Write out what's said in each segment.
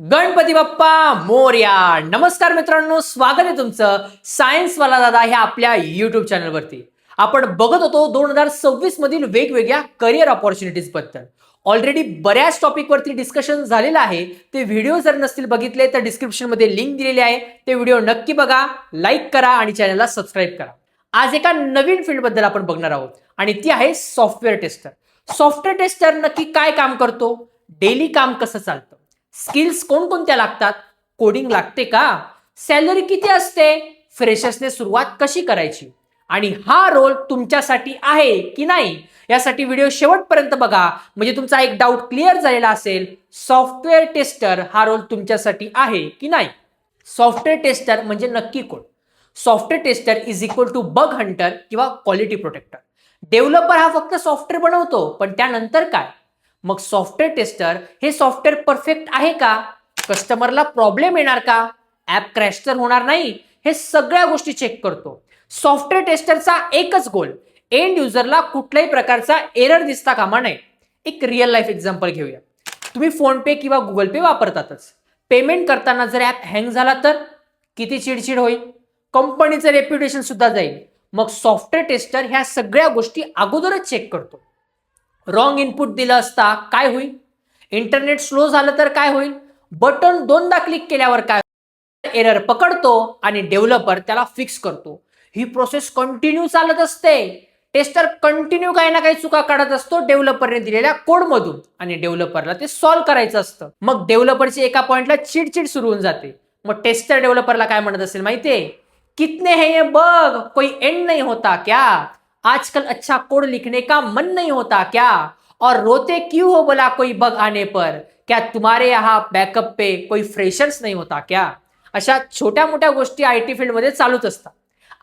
गणपती बाप्पा मोरया. नमस्कार मित्रांनो, स्वागत आहे तुमचं सायन्सवाला दादा ह्या आपल्या युट्यूब चॅनलवरती. आपण बघत होतो 2026 मधील वेगवेगळ्या करिअर ऑपॉर्च्युनिटीज बद्दल. ऑलरेडी बऱ्याच टॉपिकवरती डिस्कशन झालेलं आहे. ते व्हिडिओ जर नसतील बघितले तर डिस्क्रिप्शन मध्ये लिंक दिलेली आहे. ते व्हिडिओ नक्की बघा, लाईक करा आणि चॅनलला सबस्क्राईब करा. आज एका नवीन फील्ड बद्दल आपण बघणार आहोत आणि ती आहे सॉफ्टवेअर टेस्टर. सॉफ्टवेअर टेस्टर नक्की काय काम करतो, डेली काम कसं चालतं, स्किल्स कोणकोणत्या लागतात, कोडिंग लागते का, सॅलरी किती असते, फ्रेशर्सने सुरुवात कशी करायची आणि हा रोल तुमच्यासाठी आहे की नाही यासाठी व्हिडिओ शेवटपर्यंत बघा. म्हणजे तुमचा एक डाऊट क्लिअर झालेला असेल, सॉफ्टवेअर टेस्टर हा रोल तुमच्यासाठी आहे की नाही. सॉफ्टवेअर टेस्टर म्हणजे नक्की कोण? Software tester is equal to bug hunter किंवा क्वालिटी प्रोटेक्टर. डेव्हलपर हा फक्त सॉफ्टवेअर बनवतो, पण त्यानंतर काय? मग सॉफ्टवेअर टेस्टर हे सॉफ्टवेअर परफेक्ट आहे का, कस्टमरला प्रॉब्लेम येणार का, ऍप क्रॅश तर होणार नाही, हे सगळ्या गोष्टी चेक करतो. सॉफ्टवेअर टेस्टरचा एकच गोल, एंड युजरला कुठल्याही प्रकारचा एरर दिसता कामा नये. एक रिअल लाईफ एक्झाम्पल घेऊया. तुम्ही फोन पे किंवा गुगल पे वापरतातच. पेमेंट करताना जर ऍप हँग झाला तर किती चिडचिड होईल, कंपनीचं रेप्युटेशन सुद्धा जाईल. मग सॉफ्टवेअर टेस्टर ह्या सगळ्या गोष्टी अगोदरच चेक करतो. रॉंग इनपुट दिलं असता काय होईल, इंटरनेट स्लो झालं तर काय होईल, बटन दोनदा क्लिक केल्यावर काय, एरर पकडतो आणि डेव्हलपर त्याला फिक्स करतो. ही प्रोसेस कंटिन्यू चालत असते. टेस्टर कंटिन्यू काही ना काही चुका काढत असतो डेव्हलपरने दिलेल्या कोड मधून आणि डेव्हलपरला ते सॉल्व्ह करायचं असतं. मग डेव्हलपरची एका पॉइंटला चिडचिड सुरू होऊन जाते. मग टेस्टर डेव्हलपरला काय म्हणत असेल माहितीये, कितने हैं ये बग, कोई एंड नहीं होता क्या, आजकल अच्छा कोड लिखने का मन नहीं होता क्या, और रोते क्यों हो बोला कोई बग आने पर, क्या तुम्हारे यहाँ बॅकअप पे कोई फ्रेशर्स नहीं होता क्या. अशा छोट्या मोठ्या गोष्टी आयटी फील्ड मध्ये चालूच असतात.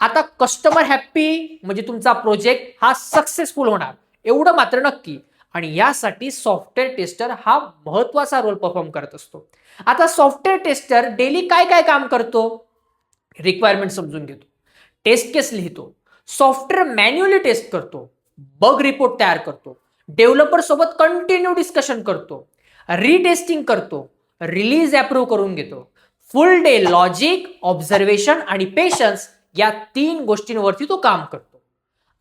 आता कस्टमर हॅप्पी म्हणजे तुमचा प्रोजेक्ट हा सक्सेसफुल होणार, एवढं मात्र नक्की. आणि यासाठी सॉफ्टवेअर टेस्टर हा महत्वाचा रोल परफॉर्म करत असतो. आता सॉफ्टवेअर टेस्टर डेली काय काय काम करतो, रिक्वायरमेंट समजून घेतो, टेस्ट केस लिहितो, सॉफ्टवेअर मॅन्युअली टेस्ट करतो, बग रिपोर्ट तयार करतो, डेव्हलपर सोबत कंटिन्यू डिस्कशन करतो, रिटेस्टिंग करतो, रिलीज अप्रूव्ह करून घेतो. फुल डे लॉजिक, ऑब्झर्वेशन आणि पेशन्स या 3 गोष्टींवरती तो काम करतो.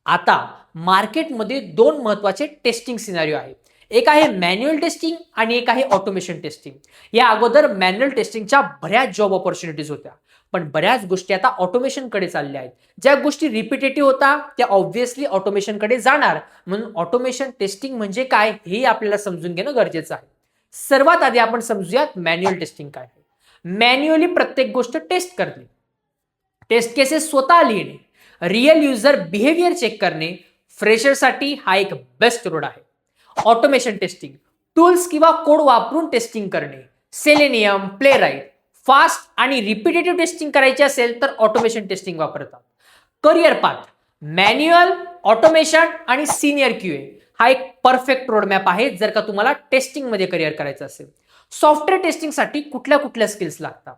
आता मार्केटमध्ये 2 महत्वाचे टेस्टिंग सिनारिओ आहेत. एक आहे मॅन्युअल टेस्टिंग आणि एक आहे ऑटोमेशन टेस्टिंग. या अगोदर मॅन्युअल टेस्टिंगच्या बऱ्याच जॉब ऑपॉर्च्युनिटीज होत्या, पण बऱ्याच गोष्टी आता ऑटोमेशन कडे चालल्या आहेत. ज्या गोष्टी रिपिटेटिव्ह होता त्या ऑब्व्हियसली ऑटोमेशन कडे जाणार. म्हणून ऑटोमेशन टेस्टिंग म्हणजे काय हे आपल्याला समजून घेणं गरजेचं आहे. सर्वात आधी आपण समजूयात मॅन्युअल टेस्टिंग काय आहे. मॅन्युअली प्रत्येक गोष्ट टेस्ट करणे, टेस्ट केसेस स्वतः लिहिणे, रिअल युजर बिहेवियर चेक करणे, फ्रेशरसाठी हा एक बेस्ट रोड आहे. ऑटोमेशन टेस्टिंग, टूल्स किंवा कोड वापरून टेस्टिंग करणे, सेलेनियम, प्लेराइट. फास्ट आणि रिपिटेटिव्ह टेस्टिंग करायची असेल तर ऑटोमेशन टेस्टिंग वापरतात. करिअर पाथ, मॅन्युअल, ऑटोमेशन आणि सिनियर क्यूए हा एक परफेक्ट रोडमॅप आहे जर का तुम्हाला टेस्टिंग मध्ये करिअर करायचं असेल. सॉफ्टवेअर टेस्टिंगसाठी कुठल्या कुठल्या स्किल्स लागतात,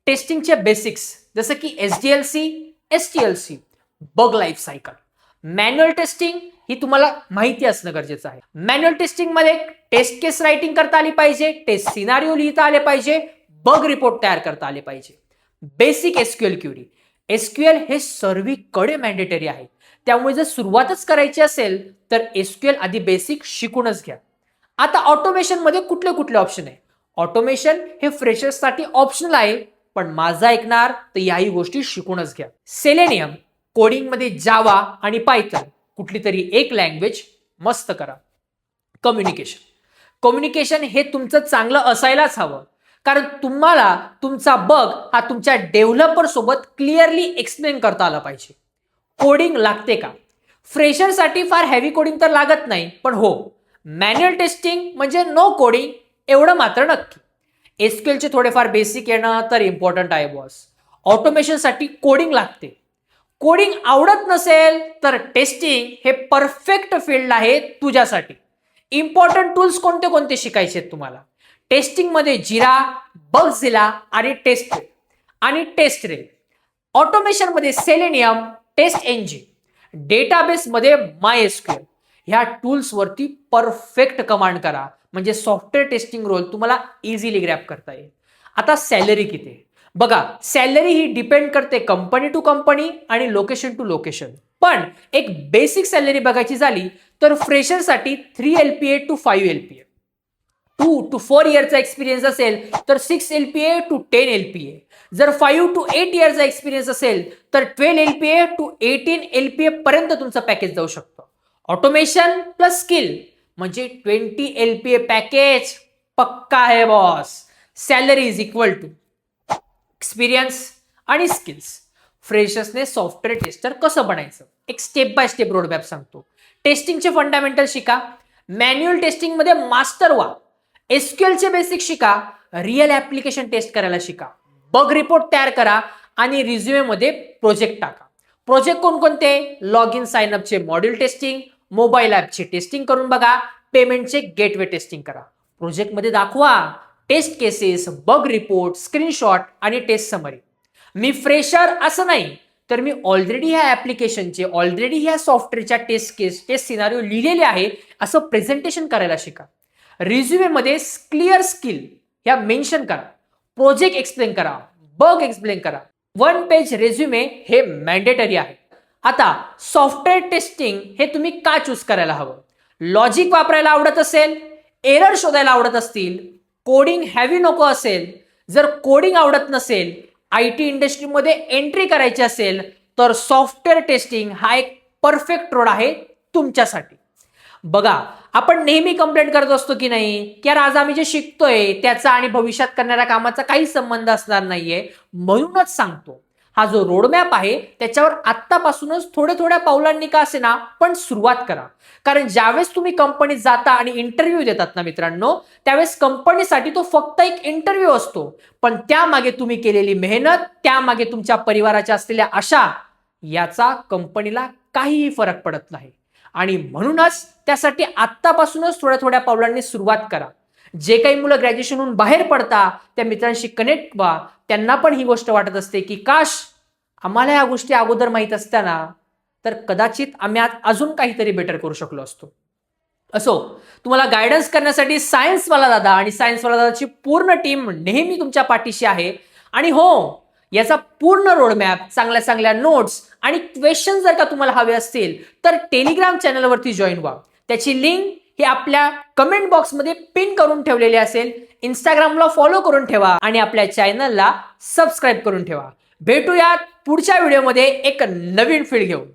टेस्टिंगचे बेसिक्स जसं की एसडीएलसी, एसटीएलसी, बग लाईफ सायकल. मॅन्युअल टेस्टिंग ही तुम्हाला माहिती असणं गरजेचं आहे. मॅन्युअल टेस्टिंग मध्ये टेस्ट केस रायटिंग करता आली पाहिजे, टेस्ट सिनारिओ लिहिता आले पाहिजे, बग रिपोर्ट तयार करता आले पाहिजे. बेसिक एसक्यूएल क्युरी, एसक्यूएल हे सर्वीकडे मॅन्डेटरी आहे. त्यामुळे जर सुरुवातच करायची असेल तर एसक्यूएल आधी बेसिक शिकूनच घ्या. आता ऑटोमेशन मध्ये कुठले कुठले ऑप्शन आहे. ऑटोमेशन हे फ्रेशर्ससाठी ऑप्शनल आहे, पण माझं ऐकणार तर याही गोष्टी शिकूनच घ्या. सेलेनियम, कोडिंग मध्ये जावा आणि पायथन कुठली तरी एक लँग्वेज मस्त करा. कम्युनिकेशन, कम्युनिकेशन हे तुमचं चांगलं असायलाच हवं, कारण तुम्हाला तुमचा बग हा तुमच्या डेव्हलपर सोबत क्लिअरली एक्सप्लेन करता आला पाहिजे. कोडिंग लागते का? फ्रेशरसाठी फार हेवी कोडिंग तर लागत नाही, पण हो, मॅन्युअल टेस्टिंग म्हणजे नो कोडिंग एवढं मात्र नक्की. एसक्यूएलचे थोडेफार बेसिक येणं तर इम्पॉर्टंट आहे बॉस. ऑटोमेशनसाठी कोडिंग लागते. कोडिंग आवडत नसेल तर टेस्टिंग हे परफेक्ट फील्ड आहे तुझ्यासाठी. इम्पॉर्टंट टूल्स कोणते कोणते शिकायचे आहेत तुम्हाला. टेस्टिंग मध्ये जिरा, बगझिला आणि टेस्ट रे. ऑटोमेशन मध्ये सेलेनियम, टेस्ट एनजी. डेटाबेस मध्ये मायएसक्यूएल. ह्या टूल्स वरती परफेक्ट कमांड करा, म्हणजे सॉफ्टवेअर टेस्टिंग रोल तुम्हाला इझिली ग्रॅप करता येईल. आता सॅलरी किती आहे? बघा, सॅलरी ही डिपेंड करते कंपनी टू कंपनी आणि लोकेशन टू लोकेशन. पण एक बेसिक सॅलरी बघायची झाली तर फ्रेशरसाठी 3 LPA टू 5 LPA, 2 to 4 इयरचा एक्सपिरियन्स असेल तर 6 LPA टू 10 LPA, जर 5 to 8 इयरचा एक्सपिरियन्स असेल तर 12 LPA टू 18 LPA पर्यंत तुमचं पॅकेज जाऊ शकतं. ऑटोमेशन प्लस स्किल म्हणजे 20 LPA पॅकेज पक्का आहे boss. Salary is equal to experience आणि स्किल्स. फ्रेशर्सने सॉफ्टवेअर टेस्टर कसं बनायचं एक स्टेप बाय स्टेप रोडमॅप सांगतो. टेस्टिंगचे फंडामेंटल शिका, मॅन्युअल टेस्टिंग मध्ये मास्टर व्हा, SQL चे बेसिक शिका, रिअल ऍप्लिकेशन टेस्ट करायला शिका, बग रिपोर्ट तयार करा आणि रिझ्युमे मध्ये प्रोजेक्ट टाका. प्रोजेक्ट कोणकोणते? लॉग इन साइन अपचे मॉड्यूल टेस्टिंग, मोबाईल ऍपचे टेस्टिंग करून बघा, पेमेंटचे गेटवे टेस्टिंग करा. प्रोजेक्ट मध्ये दाखवा test cases, bug report, screenshot आणि टेस्ट समरी. मी फ्रेशर असं नाही तर मी ऑलरेडी ह्या ऍप्लिकेशनचे, ऑलरेडी ह्या सॉफ्टवेअरच्या टेस्ट केस, टेस्ट सिनारिओ लिहिलेले आहे असं प्रेझेंटेशन करायला शिका. रिझ्युमे मध्ये क्लिअर स्किल ह्या मेन्शन करा, प्रोजेक्ट एक्सप्लेन करा, बग एक्सप्लेन करा. 1 पेज रेझ्युमे हे मॅन्डेटरी आहे. आता सॉफ्टवेअर टेस्टिंग हे तुम्ही का चूज करायला हवं? लॉजिक वापरायला आवडत असेल, एरर शोधायला आवडत असतील, कोडिंग हॅवी नको असेल, जर कोडिंग आवडत नसेल, IT इंडस्ट्रीमध्ये एंट्री करायची असेल तर सॉफ्टवेअर टेस्टिंग हा एक परफेक्ट रोड आहे तुमच्यासाठी. बघा, आपण नेहमी कंप्लेंट करत असतो की नाही की यार आज आम्ही जे शिकतोय त्याचा आणि भविष्यात करणाऱ्या कामाचा काही संबंध असणार नाहीये. म्हणूनच सांगतो, हा जो रोडमॅप आहे त्याच्यावर आत्तापासूनच थोड्या पावलांनी का असेना पण सुरुवात करा. कारण ज्यावेळेस तुम्ही कंपनीत जाता आणि इंटरव्ह्यू देतात ना मित्रांनो, त्यावेळेस कंपनीसाठी तो फक्त एक इंटरव्ह्यू असतो, पण त्यामागे तुम्ही केलेली मेहनत, त्यामागे तुमच्या परिवाराच्या असलेल्या आशा, याचा कंपनीला काहीही फरक पडत नाही. आणि म्हणूनच त्यासाठी आत्तापासूनच थोड्या पावलांनी सुरुवात करा. जे काही मुलं ग्रॅज्युएशनहून बाहेर पडता त्या मित्रांशी कनेक्ट व्हा. त्यांना पण ही गोष्ट वाटत असते की काश आम्हाला या गोष्टी अगोदर माहित असत्या ना तर कदाचित आम्ही आज अजून काहीतरी बेटर करू शकलो असतो. असो, तुम्हाला गायडन्स करण्यासाठी सायन्सवाला दादा आणि सायन्सवाला दादाची पूर्ण टीम नेहमी तुमच्या पाठीशी आहे. आणि हो, याचा पूर्ण रोडमॅप, चांगल्या नोट्स आणि क्वेश्चन जर का तुम्हाला हवे असतील तर टेलिग्राम चॅनलवरती जॉईन व्हा. त्याची लिंक हे आपल्या कमेंट बॉक्समध्ये पिन करून ठेवलेली असेल. इंस्टाग्रामला फॉलो करून ठेवा आणि आपल्या चॅनलला सबस्क्राईब करून ठेवा. भेटूयात पुढच्या व्हिडिओमध्ये एक नवीन फील्ड घेऊन.